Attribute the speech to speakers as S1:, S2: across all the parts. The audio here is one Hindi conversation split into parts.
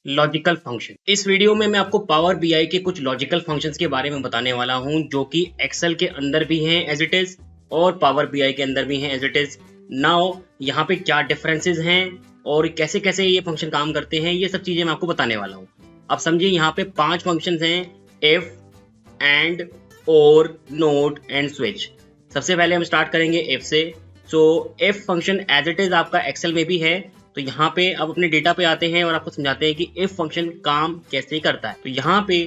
S1: Logical function. इस वीडियो में मैं आपको पावर बीआई के कुछ लॉजिकल फंक्शंस के बारे में बताने वाला हूं जो कि एक्सेल के अंदर भी हैं एज इट इज और पावर बीआई के अंदर भी हैं एज इट इज। नाउ यहाँ पे क्या डिफरेंसेस हैं और कैसे कैसे ये फंक्शन काम करते हैं, ये सब चीजें मैं आपको बताने वाला हूँ। अब समझिए यहाँ पे 5 फंक्शंस हैं, इफ, एंड, और, नोट एंड स्विच। सबसे पहले हम स्टार्ट करेंगे इफ से। So if function as it is आपका एक्सेल में भी है। तो यहाँ पे अब अपने डेटा पे आते हैं और आपको समझाते हैं कि इफ फंक्शन काम कैसे करता है। तो यहाँ पे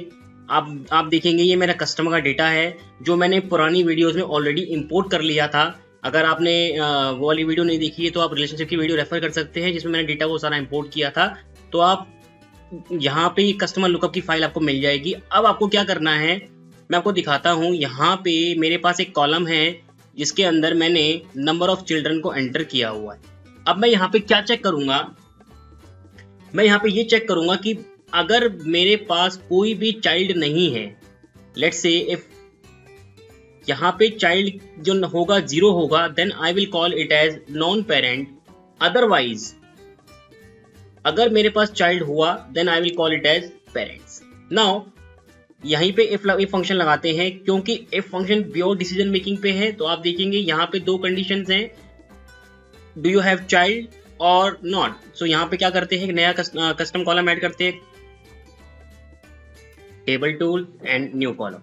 S1: आप देखेंगे ये मेरा कस्टमर का डेटा है जो मैंने पुरानी वीडियोस में ऑलरेडी इंपोर्ट कर लिया था। अगर आपने वो वाली वीडियो नहीं देखी है तो आप रिलेशनशिप की वीडियो रेफर कर सकते हैं जिसमें मैंने डेटा वो सारा इंपोर्ट किया था। तो आप यहाँ पे कस्टमर लुकअप की फाइल आपको मिल जाएगी। अब आपको क्या करना है मैं आपको दिखाता हूँ। यहाँ पे मेरे पास एक कॉलम है जिसके अंदर मैंने नंबर ऑफ चिल्ड्रन को एंटर किया हुआ है। अब मैं यहाँ पे क्या चेक करूंगा, मैं यहाँ पे ये चेक करूंगा कि अगर मेरे पास कोई भी चाइल्ड नहीं है, लेट्स से इफ यहाँ पे चाइल्ड जो होगा 0 होगा, then I will call it as non parent. Otherwise अगर मेरे पास चाइल्ड हुआ then I will call it as parents. Now यहीं पे इफ फंक्शन लगाते हैं क्योंकि if function pure decision making पे है। तो आप देखेंगे यहाँ पे 2 कंडीशंस हैं, डू यू हैव चाइल्ड और नॉट। सो यहाँ पे क्या करते हैं, नया कस्टम कॉलम ऐड करते हैं, table tool and new column.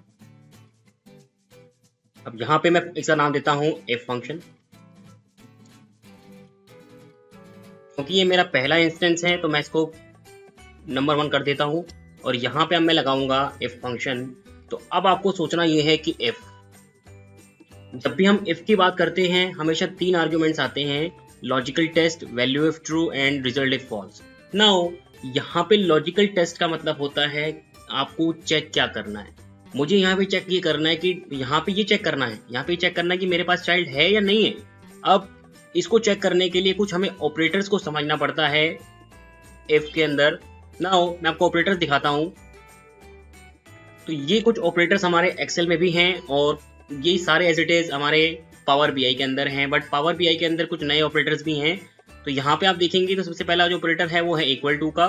S1: अब यहाँ पे मैं इसका नाम देता हूं इफ फंक्शन, क्योंकि ये मेरा पहला इंस्टेंस है तो मैं इसको नंबर 1 कर देता हूं। और यहाँ पे अब मैं लगाऊंगा इफ फंक्शन। तो अब आपको सोचना ये है कि इफ, जब भी हम इफ की बात करते हैं हमेशा 3 आर्ग्यूमेंट्स आते हैं, logical test, value if true and result if false. Now यहाँ पे लॉजिकल टेस्ट का मतलब होता है आपको चेक क्या करना है। मुझे यहाँ पे चेक ये करना है कि यहाँ पे ये चेक करना है, यहाँ पे चेक करना है कि मेरे पास चाइल्ड है या नहीं है। अब इसको चेक करने के लिए कुछ हमें ऑपरेटर्स को समझना पड़ता है इफ के अंदर। नाउ मैं आपको ऑपरेटर्स दिखाता हूँ। तो ये कुछ ऑपरेटर्स हमारे एक्सेल में भी हैं और ये सारे एज इट इज हमारे पावर बीआई के अंदर हैं, बट पावर बीआई के अंदर कुछ नए ऑपरेटर्स भी हैं। तो यहाँ पे आप देखेंगे तो सबसे पहला जो ऑपरेटर है वो है इक्वल टू का,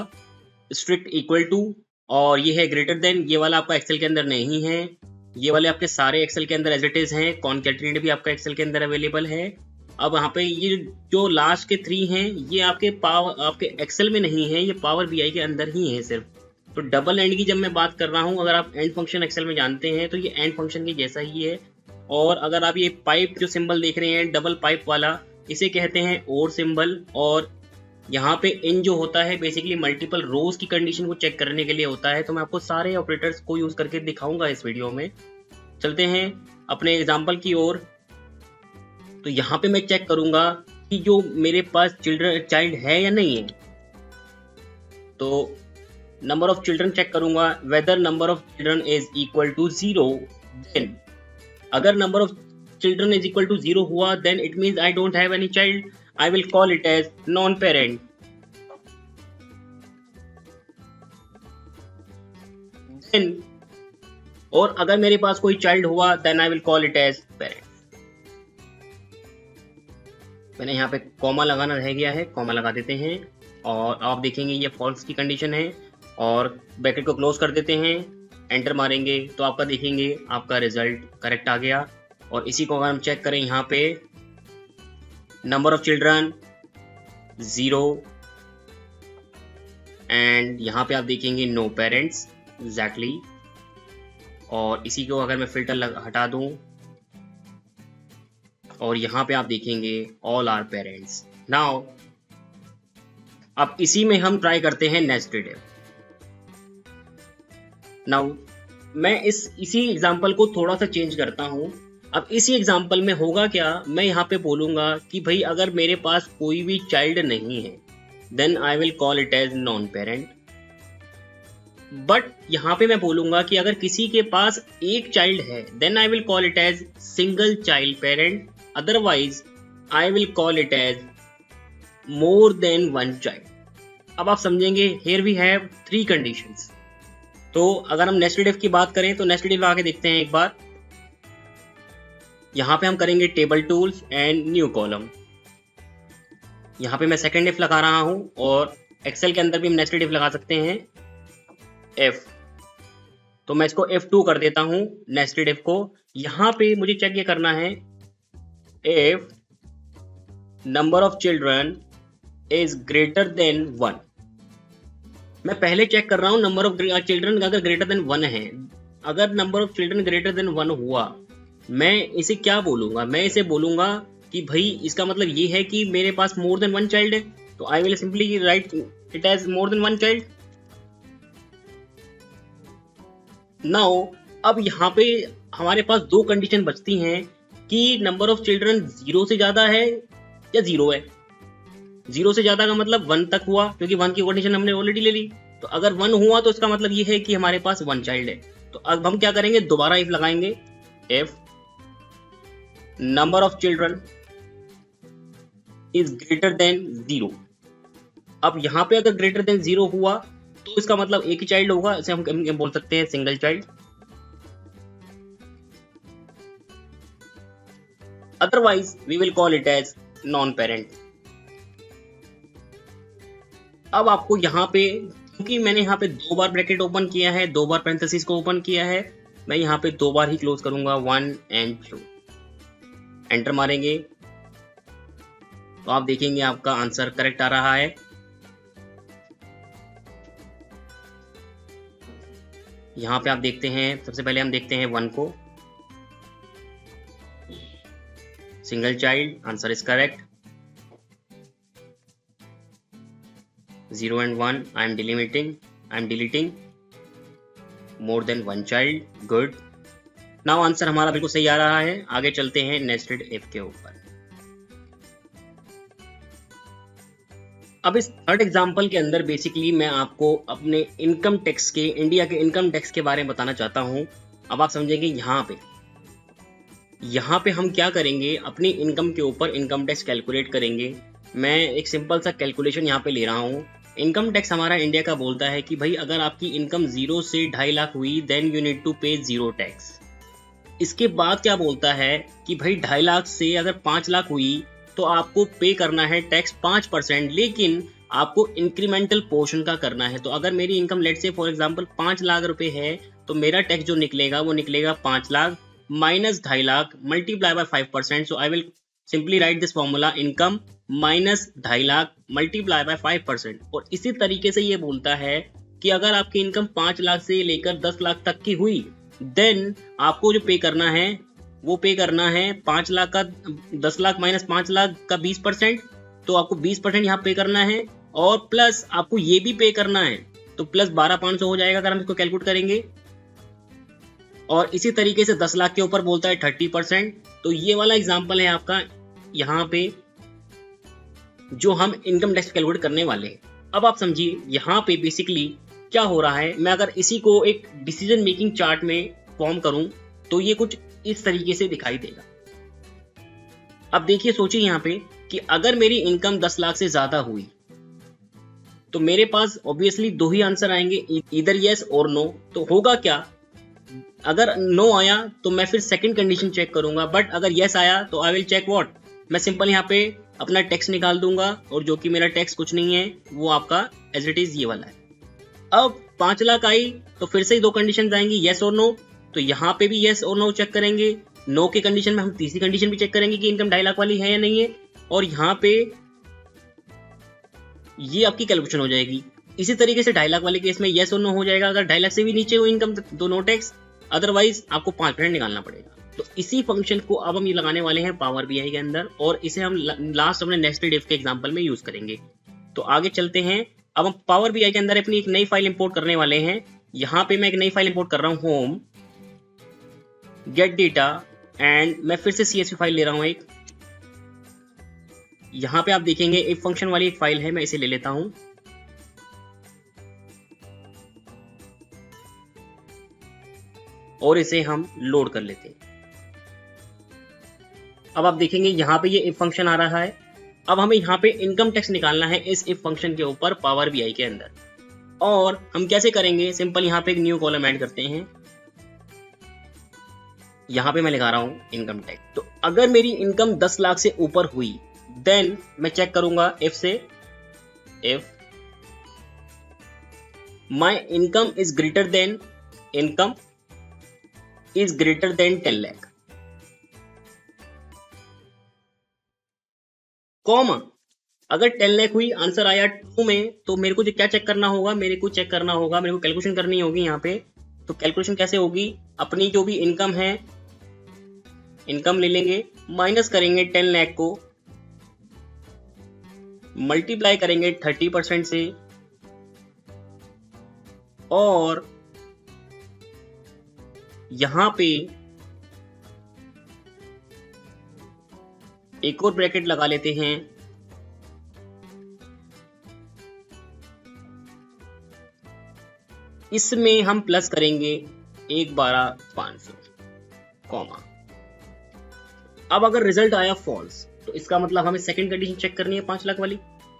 S1: स्ट्रिक्ट इक्वल टू, और ये है ग्रेटर देन। ये वाला आपका एक्सेल के अंदर नहीं है, ये वाले आपके सारे एक्सेल के अंदर एज इट इज हैं। कॉनकैटिनेट भी आपका एक्सेल के अंदर अवेलेबल है। अब यहाँ पे ये जो लास्ट के 3 हैं ये आपके एक्सेल में नहीं है, ये पावर बीआई के अंदर ही है सिर्फ। तो डबल एंड की जब मैं बात कर रहा हूँ, अगर आप एंड फंक्शन एक्सेल में जानते हैं तो ये एंड फंक्शन के जैसा ही है। और अगर आप ये पाइप जो सिंबल देख रहे हैं डबल पाइप वाला, इसे कहते हैं और सिंबल। और यहाँ पे इन जो होता है बेसिकली मल्टीपल रोज की कंडीशन को चेक करने के लिए होता है। तो मैं आपको सारे ऑपरेटर्स को यूज करके दिखाऊंगा इस वीडियो में। चलते हैं अपने एग्जाम्पल की ओर। तो यहाँ पे मैं चेक करूंगा कि जो मेरे पास चाइल्ड है या नहीं है। तो नंबर ऑफ चिल्ड्रन चेक करूंगा, whether number of children is equal to 0। Then अगर number of children is equal to 0 हुआ then it means I don't have any child, I will call it as non parent. Then और अगर मेरे पास कोई चाइल्ड हुआ then I will call it as parent. मैंने यहाँ पे कॉमा लगाना रह गया है, कॉमा लगा देते हैं। और आप देखेंगे ये फॉल्स की कंडीशन है और ब्रैकेट को क्लोज कर देते हैं, एंटर मारेंगे तो आपका देखेंगे आपका रिजल्ट करेक्ट आ गया। और इसी को अगर हम चेक करें यहाँ पे नंबर ऑफ चिल्ड्रन 0 एंड यहाँ पे आप देखेंगे नो पेरेंट्स एग्जैक्टली। और इसी को अगर मैं फिल्टर हटा दूं और यहाँ पे आप देखेंगे ऑल आर पेरेंट्स। नाउ अब इसी में हम ट्राई करते हैं नेस्टेड इफ। नाउ मैं इसी एग्जांपल को थोड़ा सा चेंज करता हूं। अब इसी एग्जांपल में होगा क्या, मैं यहाँ पे बोलूंगा कि भाई अगर मेरे पास कोई भी चाइल्ड नहीं है then I will call it as non parent. But यहाँ पे मैं बोलूंगा कि अगर किसी के पास एक चाइल्ड है then I will call it as single child parent. Otherwise I will call it as more than 1 child. अब आप समझेंगे हियर वी हैव 3 कंडीशंस। तो अगर हम नेस्टेड इफ की बात करें तो नेस्टेड इफ आके देखते हैं एक बार। यहाँ पे हम करेंगे table tools and new column. यहाँ पे मैं सेकेंड इफ लगा रहा हूँ और एक्सेल के अंदर भी हम नेस्टेड इफ लगा सकते हैं F। तो मैं इसको F2 कर देता हूं नेस्टेड इफ को। यहां पे मुझे चेक ये करना है if number of children is greater than 1। मैं पहले चेक कर रहा हूं नंबर ऑफ चिल्ड्रन अगर ग्रेटर देन 1 है। अगर number of children greater than 1 हुआ, मैं इसे क्या बोलूंगा? मैं इसे बोलूंगा कि भाई इसका मतलब ये है कि मेरे पास मोर देन 1 चाइल्ड है। तो I will simply write it as more than 1 child. Now अब यहाँ पे हमारे पास दो कंडीशन बचती हैं कि नंबर ऑफ चिल्ड्रन 0 से ज्यादा है या 0 है। 0 से ज्यादा का मतलब 1 तक हुआ, क्योंकि 1 की कंडीशन हमने ऑलरेडी ले ली। तो अगर 1 हुआ तो इसका मतलब ये है कि हमारे पास 1 चाइल्ड है। तो अब हम क्या करेंगे, दोबारा इफ लगाएंगे if number of children is greater than 0। अब यहां पे अगर ग्रेटर देन 0 हुआ तो इसका मतलब एक ही चाइल्ड होगा, इसे हम बोल सकते हैं single child. Otherwise we will call it as non parent. अब आपको यहाँ पे, क्योंकि मैंने यहाँ पे 2 बार ब्रैकेट ओपन किया है, 2 बार पैरेंथेसिस को ओपन किया है, मैं यहाँ पे 2 बार ही क्लोज करूंगा 1 and 2। एंटर मारेंगे तो आप देखेंगे आपका आंसर करेक्ट आ रहा है। यहाँ पे आप देखते हैं, सबसे पहले हम देखते हैं 1 को, single child, answer is correct. 0 and 1 I am deleting more than 1 child, good। Now answer हमारा बिल्कुल सही आ रहा है। आगे चलते हैं नेस्टेड इफ के ऊपर। अब इस थर्ड एग्जांपल के अंदर बेसिकली मैं आपको अपने इनकम टैक्स के, इंडिया के इनकम टैक्स के बारे में बताना चाहता हूं। अब आप समझेंगे यहाँ पे हम क्या करेंगे, अपनी इनकम के ऊपर इनकम टैक्स कैलकुलेट करेंगे। मैं एक सिंपल सा कैलकुलेशन यहाँ पे ले रहा हूँ। इनकम टैक्स हमारा इंडिया का बोलता है कि भाई अगर आपकी इनकम 0 से 2.5 लाख हुई देन यू नीड टू पे 0 टैक्स। इसके बाद क्या बोलता है कि भाई 2.5 लाख से अगर 5 लाख हुई तो आपको पे करना है टैक्स 5%, लेकिन आपको इंक्रीमेंटल पोर्शन का करना है। तो अगर मेरी इनकम लेट से फॉर एग्जांपल 5 लाख रुपए है तो मेरा टैक्स जो निकलेगा वो निकलेगा 5 lakh minus 2.5 lakh multiply by 5%। So I will simply right this formula, income minus 2.5 lakh multiply by 5%। और इसी तरीके से ये बोलता है कि अगर आपकी इनकम 5 लाख से लेकर 10 लाख तक की हुई देन आपको जो पे करना है वो पे करना है 5 लाख का 10 लाख माइनस 5 लाख का 20%। तो आपको 20% यहाँ पे करना है और प्लस आपको ये भी पे करना है, तो प्लस 12,500 हो जाएगा अगर हम इसको कैलकुलेट करेंगे। और इसी तरीके से 10 लाख के ऊपर बोलता है 30%। तो ये वाला एग्जाम्पल है आपका यहाँ पे जो हम इनकम टैक्स कैलकुलेट करने वाले हैं। अब आप समझिए यहाँ पे बेसिकली क्या हो रहा है। मैं अगर इसी को एक डिसीजन मेकिंग चार्ट में फॉर्म करूं तो ये कुछ इस तरीके से दिखाई देगा। अब देखिए, सोचिए यहाँ पे कि अगर मेरी इनकम 10 लाख से ज्यादा हुई तो मेरे पास ऑब्वियसली 2 ही आंसर आएंगे, इधर यस और नो। तो होगा क्या, अगर नो आया तो मैं फिर सेकंड कंडीशन चेक करूंगा, बट अगर यस आया तो आई विल चेक व्हाट, मैं सिंपल यहाँ पे अपना टैक्स निकाल दूंगा और जो कि मेरा टैक्स कुछ नहीं है वो आपका एज इट इज ये वाला है। अब 5 लाख आई तो फिर से ही 2 कंडीशन आएंगी, यस और नो। तो यहाँ पे भी यस और नो चेक करेंगे। नो के कंडीशन में हम तीसरी कंडीशन भी चेक करेंगे कि इनकम 2.5 लाख वाली है या नहीं है। और यहाँ पे ये आपकी कैलकुलेशन हो जाएगी। इसी तरीके से 2.5 लाख वाले केस में यस और नो हो जाएगा। अगर 2.5 लाख से भी नीचे हो इनकम तो नो टैक्स, अदरवाइज आपको 5% निकालना पड़ेगा। तो इसी फंक्शन को अब हम ये लगाने वाले हैं पावर बीआई के अंदर और इसे हम लास्ट अपने नेस्टेड इफ के एग्जांपल में यूज करेंगे। तो आगे चलते हैं। अब हम पावर बीआई के अंदर अपनी एक नई फाइल इंपोर्ट करने वाले हैं। यहाँ पे मैं एक नई फाइल इंपोर्ट कर रहा हूँ, होम गेट डेटा, एंड मैं फिर से CSV फाइल ले रहा हूँ एक। यहाँ पे आप देखेंगे इफ फंक्शन वाली एक फाइल है, मैं इसे ले लेता हूं। और इसे हम लोड कर लेते हैं। अब आप देखेंगे यहाँ पे ये इफ फंक्शन आ रहा है। अब हमें यहाँ पे इनकम टैक्स निकालना है इस इफ फंक्शन के ऊपर पावर बीआई के अंदर। और हम कैसे करेंगे, सिंपल यहाँ पे एक न्यू कॉलम ऐड करते हैं। यहाँ पे मैं लगा रहा हूँ इनकम टैक्स। तो अगर मेरी इनकम 10 लाख से ऊपर हुई देन मैं चेक करूंगा इफ से, if my income is greater then 10 lakh, comma अगर 10 लाख हुई, आंसर आया 2 में, तो मेरे को जो क्या चेक करना होगा, मेरे को कैलकुलेशन करनी होगी यहाँ पे। तो कैलकुलेशन कैसे होगी, अपनी जो भी इनकम है, इनकम ले लेंगे, माइनस करेंगे 10 लाख को, मल्टीप्लाई करेंगे 30% से, और यहां पे एक और ब्रैकेट लगा लेते हैं, इसमें हम प्लस करेंगे 1,12,500, कॉमा। अब अगर रिजल्ट आया फॉल्स, तो इसका मतलब हमें सेकंड कंडीशन चेक करनी है 5 लाख वाली।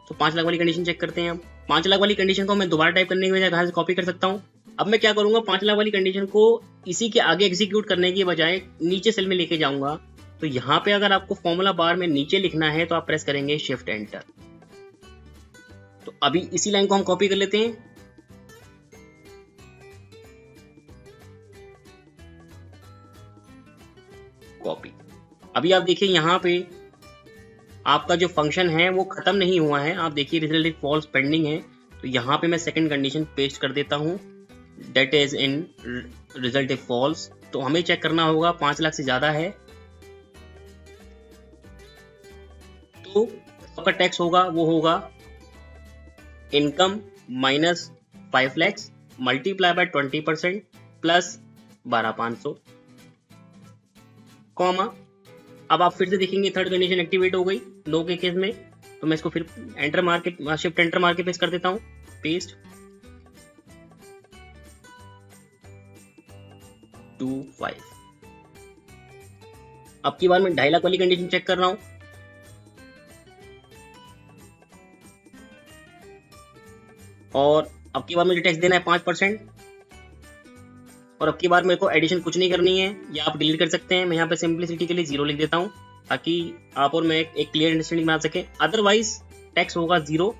S1: तो 5 लाख वाली कंडीशन चेक करते हैं। अब 5 लाख वाली कंडीशन को मैं दोबारा टाइप करने की बजाय कहां से कॉपी कर सकता हूं। अब मैं क्या करूंगा, 5 लाख वाली कंडीशन को इसी के आगे एग्जीक्यूट करने की बजाय नीचे सेल में लेके जाऊंगा। तो यहाँ पे अगर आपको फॉर्मूला बार में नीचे लिखना है तो आप प्रेस करेंगे शिफ्ट एंटर। तो अभी इसी लाइन को हम कॉपी कर लेते हैं, कॉपी। अभी आप देखिए यहाँ पे आपका जो फंक्शन है वो खत्म नहीं हुआ है, आप देखिए रिजल्ट फॉल्स पेंडिंग है। तो यहाँ पे मैं सेकंड कंडीशन पेस्ट कर देता हूँ, that is in result is false. तो हमें चेक करना होगा 5 लाख से ज्यादा है, तो आपका टैक्स होगा वो होगा income minus 5 lakh multiply by 20% plus 12,500, comma. अब आप फिर से देखेंगे थर्ड कंडीशन एक्टिवेट हो गई नो के केस में। तो मैं इसको फिर एंटर मार के शिफ्ट एंटर मार के पेस्ट कर देता हूं, पेस्ट 25। अब की बार मैं 2.5 लाख वाली कंडीशन चेक कर रहा हूं, और अब की बार मुझे टैक्स देना है 5%, और अब की बार मेरे को एडिशन कुछ नहीं करनी है, या आप डिलीट कर सकते हैं। मैं यहाँ पे सिंपलिसिटी के लिए 0 लिख देता हूँ ताकि आप और मैं एक क्लियर अंडरस्टैंडिंग बना सके, अदरवाइज टैक्स होगा 0।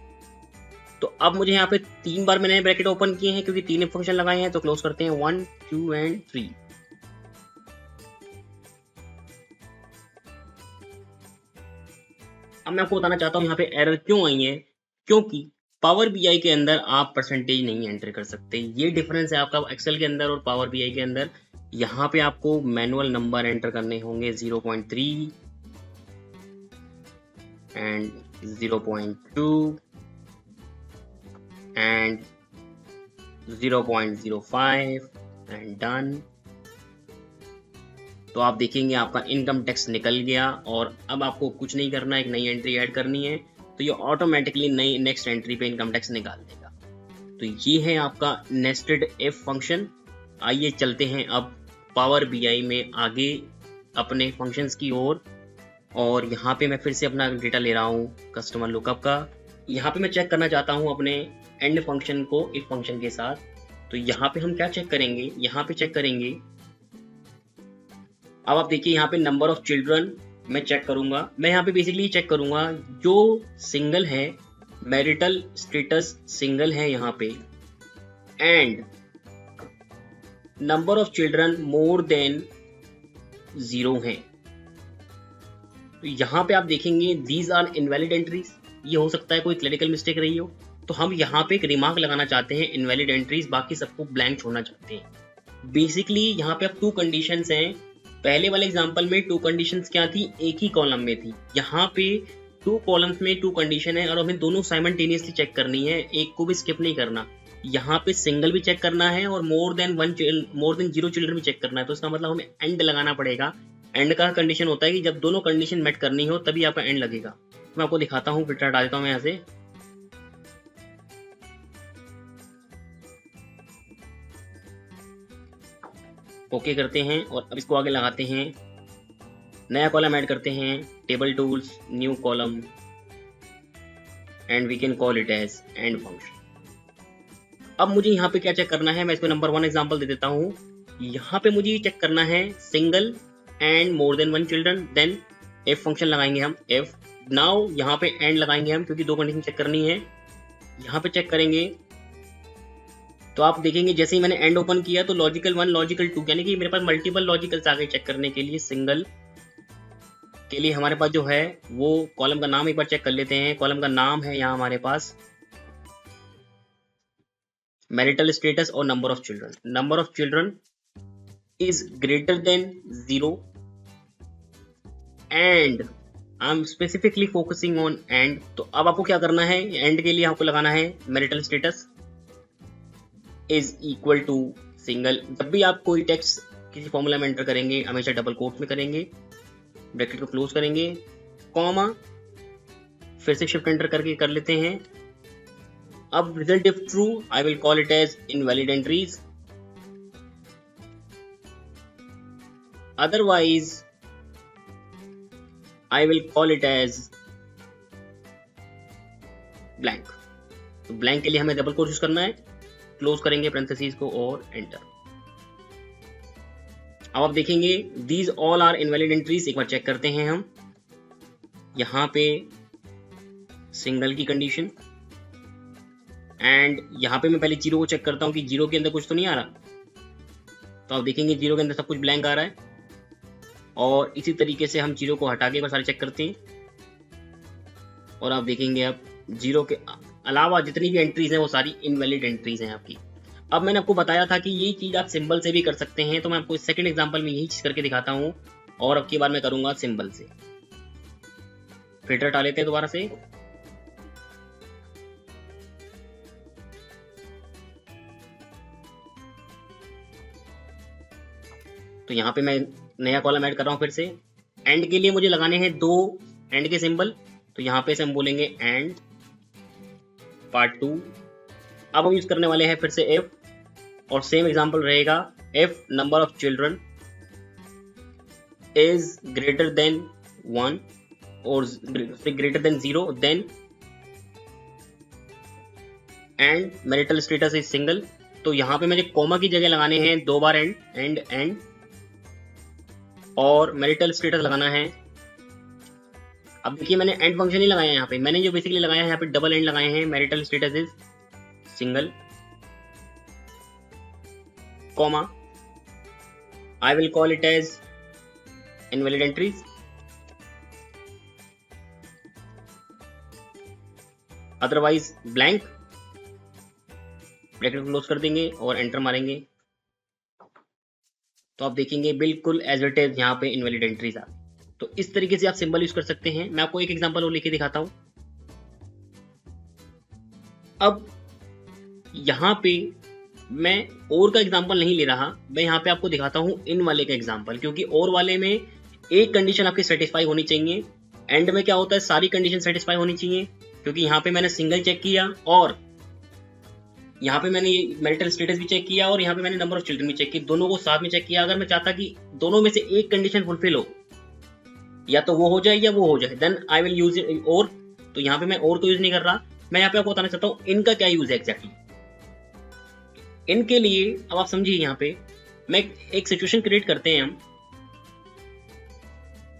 S1: तो अब मुझे यहाँ पे 3 बार मैंने ब्रैकेट ओपन किए हैं क्योंकि 3 फंक्शन लगाए हैं। तो क्लोज करते हैं 1, 2 एंड 3। अब मैं आपको बताना चाहता हूँ यहाँ पे एरर क्यों आई है, क्योंकि पावर बीआई के अंदर आप परसेंटेज नहीं एंटर कर सकते। ये डिफरेंस है आपका एक्सेल के अंदर और पावर बीआई के अंदर। यहाँ पे आपको मैनुअल नंबर एंटर करने होंगे 0.3 एंड 0.2 एंड 0.05 एंड डन। तो आप देखेंगे आपका इनकम टैक्स निकल गया, और अब आपको कुछ नहीं करना, एक नई एंट्री ऐड करनी है तो ये ऑटोमेटिकली नई नेक्स्ट एंट्री पे इनकम टैक्स निकाल देगा। तो ये है आपका नेस्टेड इफ फंक्शन। आइए चलते हैं अब पावर बीआई में आगे अपने फंक्शंस की ओर, और यहाँ पे मैं फिर से अपना डेटा ले रहा हूँ कस्टमर लुकअप का। यहाँ पे मैं चेक करना चाहता हूँ अपने एंड फंक्शन को इफ फंक्शन के साथ। तो यहाँ पे हम क्या चेक करेंगे, यहाँ पे चेक करेंगे, अब आप देखिए यहाँ पे नंबर ऑफ चिल्ड्रन मैं चेक करूंगा। मैं यहाँ पे बेसिकली चेक करूंगा जो सिंगल है, मैरिटल स्टेटस सिंगल है यहाँ पे, and number of children more than 0 है। तो यहाँ पे आप देखेंगे दीज आर इनवैलिड एंट्रीज। ये हो सकता है कोई क्लरिकल मिस्टेक रही हो, तो हम यहाँ पे एक रिमार्क लगाना चाहते हैं इनवैलिड एंट्रीज, बाकी सबको ब्लैंक छोड़ना चाहते हैं। बेसिकली यहाँ पे अब 2 कंडीशंस हैं। पहले वाले एग्जांपल में 2 कंडीशंस क्या थी, एक ही कॉलम में थी। यहाँ पे 2 कॉलम्स में 2 कंडीशन है और हमें दोनों साइमल्टेनियसली चेक करनी है, एक को भी स्किप नहीं करना। यहाँ पे सिंगल भी चेक करना है और मोर देन 0 चिल्ड्रन भी चेक करना है। तो इसका मतलब हमें एंड लगाना पड़ेगा। एंड का कंडीशन होता है कि जब दोनों कंडीशन मेट करनी हो तभी आपका एंड लगेगा। मैं आपको दिखाता हूँ, फिर हटा देता हूँ मैं यहाँ से। ओके करते हैं और अब इसको आगे लगाते हैं, नया कॉलम ऐड करते हैं, table tools, new column, and we can call it as and function. अब मुझे यहाँ पे क्या चेक करना है, मैं इसको नंबर 1 एग्जांपल दे देता हूँ। यहाँ पे मुझे चेक करना है single and more than 1 children, then if function लगाएंगे हम, एफ। नाउ यहाँ पे एंड लगाएंगे हम क्योंकि 2 कंडीशन चेक करनी है। यहाँ पे चेक करेंगे तो आप देखेंगे जैसे ही मैंने एंड ओपन किया तो लॉजिकल 1 लॉजिकल 2 यानी कि मेरे पास मल्टीपल लॉजिकल्स आ गए चेक करने के लिए। सिंगल के लिए हमारे पास जो है वो कॉलम का नाम एक बार चेक कर लेते हैं। कॉलम का नाम है यहाँ हमारे पास मैरिटल स्टेटस और number of children. Number of children is greater than 0 and I am specifically focusing on and. तो अब आपको क्या करना है, एंड के लिए आपको लगाना है marital status is equal to single. जब भी आप कोई टेक्स्ट किसी फॉर्मूला में एंटर करेंगे हमेशा डबल कोट में करेंगे, ब्रैकेट को क्लोज करेंगे, कॉमा, फिर से शिफ्ट एंटर करके कर लेते हैं। अब result if true I will call it as invalid entries, otherwise I will call it as blank. तो ब्लैंक के लिए हमें डबल कोट यूज करना है, क्लोज करेंगे पैरेंथेसिस को और एंटर। अब आप देखेंगे these all are invalid entries. एक बार चेक करते हैं हम यहां पे सिंगल की कंडीशन एंड यहां पे मैं पहले जीरो को चेक करता हूं कि जीरो के अंदर कुछ तो नहीं आ रहा। तो आप देखेंगे जीरो के अंदर सब कुछ ब्लैंक आ रहा है और इसी तरीके से हम जीरो को हटा के एक बार सारे चेक करते हैं और आप देखेंगे अब जीरो के अलावा जितनी भी एंट्रीज हैं वो सारी इनवैलिड एंट्रीज हैं आपकी। अब मैंने आपको बताया था कि ये चीज आप सिंबल से भी कर सकते हैं, तो मैं आपको सेकंड एग्जांपल में यही चीज करके दिखाता हूं और अब की बार मैं करूंगा सिंबल से। फिल्टर हटा लेते हैं दोबारा से। तो यहाँ पे मैं नया कॉलम ऐड कर रहा हूं फिर से। एंड के लिए मुझे लगाने हैं 2 एंड के सिंबल, तो यहाँ पे से हम बोलेंगे एंड पार्ट 2। अब हम यूज करने वाले हैं फिर से एफ और सेम एग्जांपल रहेगा if number of children is greater than 1 और greater than 0 then and marital status is single. तो यहाँ पे मुझे कॉमा की जगह लगाने हैं 2 बार एंड और मैरिटल स्टेटस लगाना है। अब देखिए मैंने एंड फंक्शन ही लगाया है यहाँ पे, मैंने जो बेसिकली लगाया है यहाँ पे डबल एंड लगाए हैं। Marital status is single, comma, I will call it as invalid entries, otherwise blank। Bracket close कर देंगे और एंटर मारेंगे तो आप देखेंगे बिल्कुल एज इट इज यहाँ पे इनवैलिड एंट्रीज आ। तो इस तरीके से आप सिंबल यूज कर सकते हैं। मैं आपको एक एग्जांपल और लेके दिखाता हूं। अब यहाँ पे मैं और का एग्जांपल नहीं ले रहा, मैं यहाँ पे आपको दिखाता हूँ इन वाले का एग्जांपल, क्योंकि और वाले में एक कंडीशन आपकी सेटिस्फाई होनी चाहिए। एंड में क्या होता है सारी कंडीशन सेटिस्फाई होनी चाहिए, क्योंकि यहाँ पे मैंने सिंगल चेक किया और यहाँ पे मैंने मैरिटल स्टेटस भी चेक किया और यहाँ पे मैंने नंबर ऑफ चिल्ड्रन भी चेक किया, दोनों को साथ में चेक किया। अगर मैं चाहता कि दोनों में से एक कंडीशन फुलफिल हो, या तो वो हो जाए या वो हो जाए, देन आई विल यूज और। तो यहाँ पे मैं और को यूज नहीं कर रहा, मैं यहाँ पे आपको बताना चाहता हूँ इनका क्या यूज है एग्जैक्टली। इनके लिए अब आप समझिए, यहाँ पे मैं एक सिचुएशन क्रिएट करते हैं हम।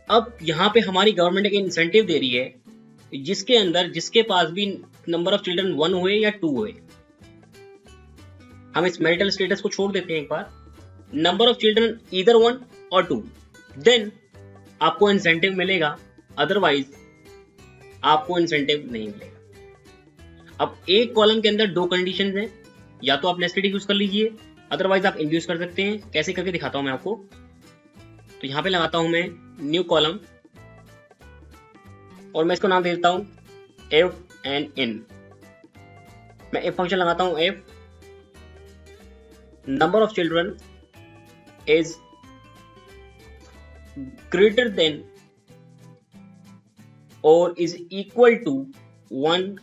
S1: अब यहाँ पे हमारी गवर्नमेंट एक इंसेंटिव दे रही है जिसके अंदर जिसके पास भी नंबर ऑफ चिल्ड्रन 1 हुए या 2 हुए, हम इस मैरिटल स्टेटस को छोड़ देते हैं एक बार, नंबर ऑफ चिल्ड्रन ईदर 1 और 2, देन आपको इंसेंटिव मिलेगा, अदरवाइज आपको इंसेंटिव नहीं मिलेगा। अब एक कॉलम के अंदर 2 कंडीशंस हैं, या तो आप नेस्टेड यूज कर लीजिए, अदरवाइज आप इन यूज कर सकते हैं। कैसे करके दिखाता हूं मैं आपको। तो यहां पे लगाता हूं मैं न्यू कॉलम और मैं इसको नाम दे देता हूं एफ एंड इन। मैं एफ फंक्शन लगाता हूं F, number of children is greater then और इज इक्वल टू 1,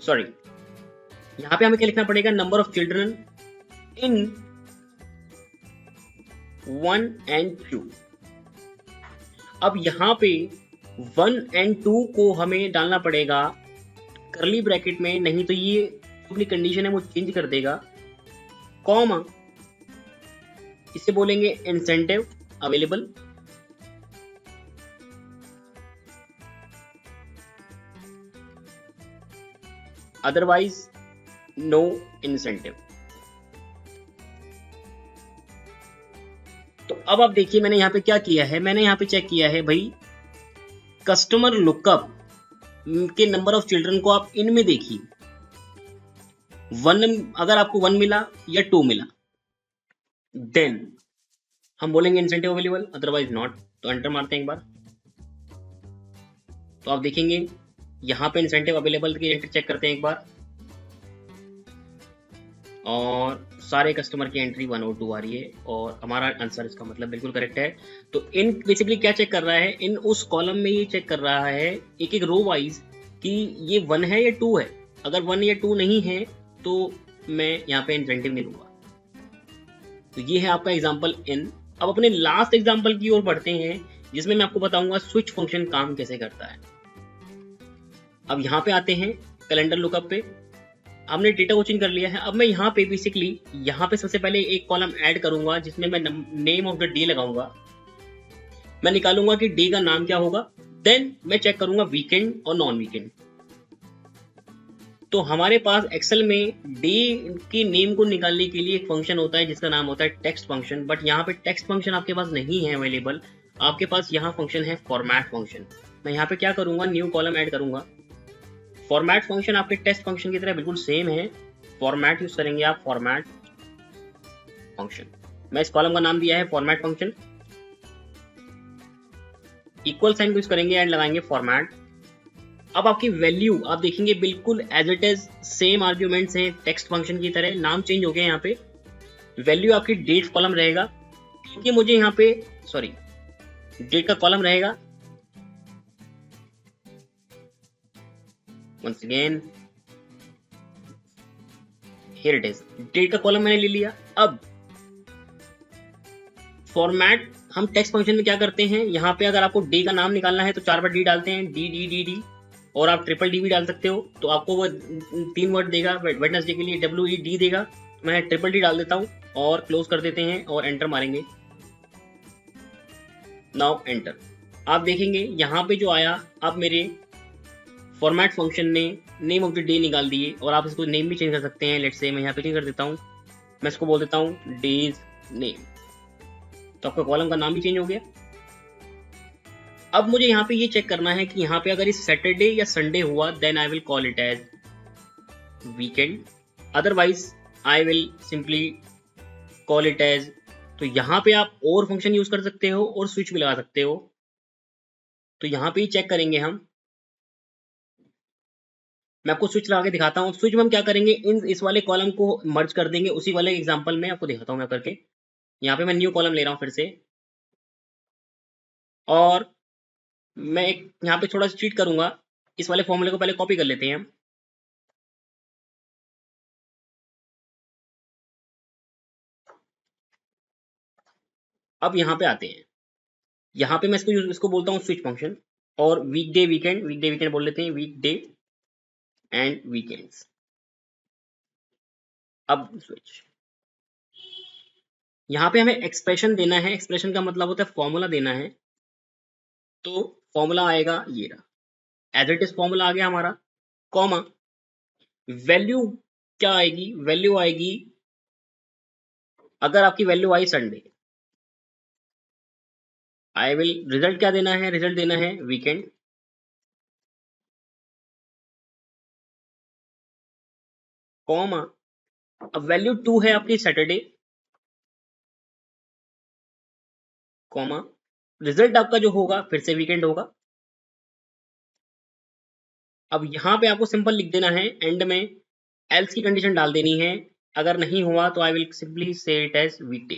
S1: सॉरी यहां पे हमें क्या लिखना पड़ेगा, number of children in 1 and 2। अब यहां पे 1 and 2 को हमें डालना पड़ेगा करली ब्रैकेट में, नहीं तो ये अपनी कंडीशन है वो चेंज कर देगा, कॉमा, इसे बोलेंगे incentive available, otherwise no incentive. तो अब आप देखिए मैंने यहाँ पे क्या किया है, मैंने यहाँ पे चेक किया है भाई कस्टमर लुकअप के नंबर ऑफ चिल्ड्रन को आप इनमें देखिए, 1 अगर आपको 1 मिला या 2 मिला देन हम बोलेंगे इंसेंटिव अवेलेबल, अदरवाइज नॉट। तो एंटर मारते हैं एक बार, तो आप देखेंगे यहाँ पे इंसेंटिव अवेलेबल की एंट्री चेक करते हैं एक बार, और सारे कस्टमर की एंट्री 1 और 2 आ रही है, और हमारा आंसर इसका मतलब बिल्कुल करेक्ट है। तो इन बेसिकली क्या चेक कर रहा है, इन उस कॉलम में ये चेक कर रहा है एक एक रो वाइज कि ये 1 है या 2 है। अगर 1 या 2 नहीं है तो मैं यहाँ पे इंसेंटिव नहीं दूंगा। तो ये है आपका एग्जाम्पल इन। अब अपने लास्ट एग्जाम्पल की ओर बढ़ते हैं जिसमें मैं आपको बताऊंगा स्विच फंक्शन काम कैसे करता है। अब यहाँ पे आते हैं कैलेंडर लुकअप पे, हमने डेटा को चेंज कर लिया है। अब मैं यहाँ पे बेसिकली यहाँ पे सबसे पहले एक कॉलम ऐड करूंगा जिसमें मैं नेम ऑफ द डे लगाऊंगा, मैं निकालूंगा कि डे का नाम क्या होगा, देन मैं चेक करूंगा वीकेंड और नॉन वीकेंड। तो हमारे पास एक्सेल में डे के नेम को निकालने के लिए एक फंक्शन होता है जिसका नाम होता है टेक्स्ट फंक्शन, बट यहाँ पे टेक्स्ट फंक्शन आपके पास नहीं है अवेलेबल, आपके पास यहाँ फंक्शन है फॉर्मेट फंक्शन। मैं यहाँ पे क्या करूंगा, न्यू कॉलम ऐड करूंगा। फॉर्मेट फंक्शन आपके टेक्स्ट फंक्शन की तरह बिल्कुल सेम है, फॉर्मेट यूज करेंगे आप, फॉर्मेट फंक्शन। मैं इस कॉलम का नाम दिया है फॉर्मेट फंक्शन, इक्वल साइन को यूज करेंगे एंड लगाएंगे फॉर्मेट। अब आपकी वैल्यू आप देखेंगे बिल्कुल as it is same arguments हैं टेक्स्ट फंक्शन की तरह, नाम चेंज हो गया यहाँ पे। वैल्यू आपकी डेट कॉलम रहेगा, क्योंकि मुझे यहाँ पे सॉरी डेट का कॉलम रहेगा। once again here it is, date का कॉलम मैंने ले लिया। अब फॉर्मेट हम टेक्स्ट फंक्शन में क्या करते हैं, यहाँ पे अगर आपको डे का नाम निकालना है तो 4 बार डी डालते हैं, डी डी डी डी, और आप ट्रिपल डी भी डाल सकते हो। तो आपको वो 3 वर्ड देगा, वेडनेसडे के लिए WED देगा, मैं ट्रिपल डी डाल देता हूँ और क्लोज कर देते हैं और एंटर मारेंगे। नाउ एंटर, आप देखेंगे यहाँ पे जो आया, अब मेरे फॉर्मेट फंक्शन ने नेम ऑफ द डे निकाल दिए, और आप इसको नेम भी चेंज कर सकते हैं। लेट्स से मैं यहाँ पे चेंज कर देता हूँ, मैं इसको बोल देता हूँ डेज नेम, तो आपका कॉलम का नाम भी चेंज हो गया। अब मुझे यहाँ पे ये चेक करना है कि यहाँ पे अगर इस सैटरडे या संडे हुआ then I will call it as weekend, otherwise I will simply call it as. तो यहाँ पे आप और फंक्शन यूज कर सकते हो और स्विच भी लगा सकते हो। तो यहाँ पे ही चेक करेंगे हम, मैं आपको स्विच लगा के दिखाता हूँ। स्विच में हम क्या करेंगे, इस वाले कॉलम को मर्ज कर देंगे, उसी वाले एग्जांपल में आपको दिखाता हूँ मैं करके। यहाँ पे मैं न्यू कॉलम ले रहा हूँ फिर से, और मैं एक यहाँ पे थोड़ा सा चीट करूंगा, इस वाले फॉर्मूले को पहले कॉपी कर लेते हैं हम। अब यहाँ पे आते हैं, यहाँ पे मैं इसको बोलता हूँ स्विच फंक्शन, और वीकडे वीकेंड बोल लेते हैं, वीकडे एंड वीकेंड्स। अब स्विच, यहाँ पे हमें एक्सप्रेशन देना है, एक्सप्रेशन का मतलब होता है फॉर्मूला देना है। तो फॉर्मूला आएगा ये रहा, एज इट इज फॉर्मूला आ गया हमारा, कॉमा वैल्यू क्या आएगी, वैल्यू आएगी अगर आपकी value I Sunday, I will result क्या देना है, रिजल्ट देना है वीकेंड, कॉमा अब वैल्यू 2 है आपकी सैटरडे, कॉमा रिजल्ट आपका जो होगा फिर से वीकेंड होगा। अब यहाँ पे आपको सिंपल लिख देना है एंड में, एल्स की कंडीशन डाल देनी है, अगर नहीं हुआ तो आई विल सिंपली से इट एज वीकडे।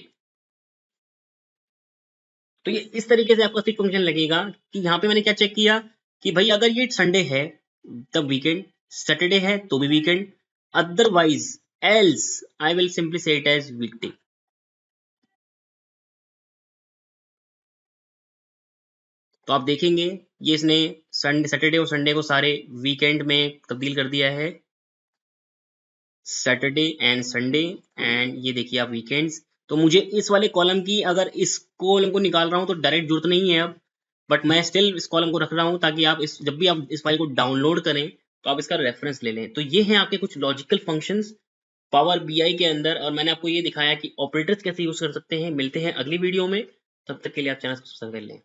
S1: तो ये इस तरीके से आपका स्विच फंक्शन लगेगा कि यहाँ पे मैंने क्या चेक किया कि भाई अगर ये संडे है तब वीकेंड, सैटरडे है तो भी weekend, otherwise else I will simply से इट एज वीकडे। तो आप देखेंगे ये इसने सैटरडे और संडे को सारे वीकेंड में तब्दील कर दिया है, सैटरडे एंड संडे, एंड ये देखिए आप वीकेंड्स। तो मुझे इस वाले कॉलम की, अगर इस कॉलम को निकाल रहा हूं तो डायरेक्ट जरूरत नहीं है अब, बट मैं स्टिल इस कॉलम को रख रहा हूं ताकि आप जब भी आप इस फाइल को डाउनलोड करें तो आप इसका रेफरेंस ले लें। तो ये हैं आपके कुछ लॉजिकल फंक्शंस पावर बीआई के अंदर, और मैंने आपको ये दिखाया कि ऑपरेटर्स कैसे यूज कर सकते हैं। मिलते हैं अगली वीडियो में, तब तक के लिए आप चैनल सब्सक्राइब कर लें।